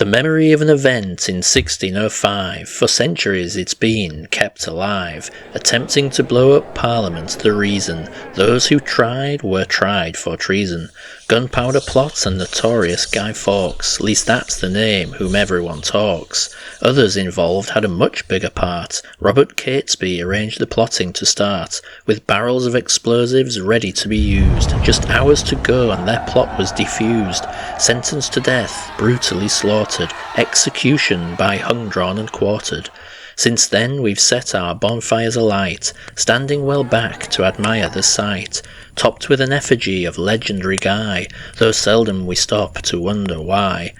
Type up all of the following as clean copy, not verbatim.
The memory of an event in 1605, for centuries it's been kept alive, attempting to blow up Parliament the reason. Those who tried were tried for treason. Gunpowder plots and notorious Guy Fawkes, least that's the name whom everyone talks. Others involved had a much bigger part. Robert Catesby arranged the plotting to start, with barrels of explosives ready to be used. Just hours to go and their plot was defused. Sentenced to death, brutally slaughtered, execution by hung, drawn and quartered. Since then we've set our bonfires alight, standing well back to admire the sight, topped with an effigy of legendary Guy, though seldom we stop to wonder why.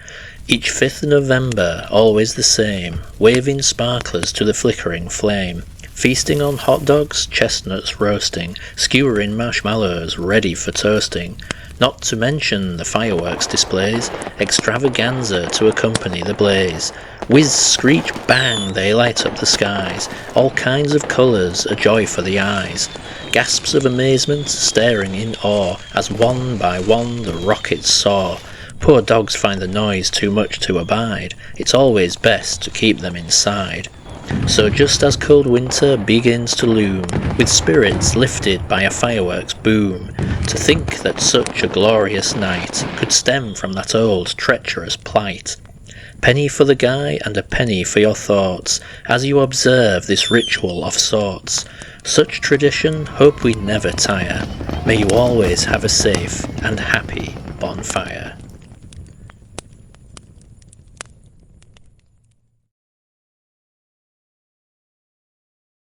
Each 5th November, always the same, waving sparklers to the flickering flame, feasting on hot dogs, chestnuts roasting, skewering marshmallows ready for toasting. Not to mention the fireworks displays, extravaganza to accompany the blaze. Whiz, screech, bang, they light up the skies, all kinds of colours, a joy for the eyes. Gasps of amazement, staring in awe, as one by one the rockets soar. Poor dogs find the noise too much to abide, it's always best to keep them inside. So just as cold winter begins to loom, with spirits lifted by a fireworks boom, to think that such a glorious night could stem from that old treacherous plight. Penny for the Guy and a penny for your thoughts, as you observe this ritual of sorts. Such tradition hope we never tire. May you always have a safe and happy bonfire.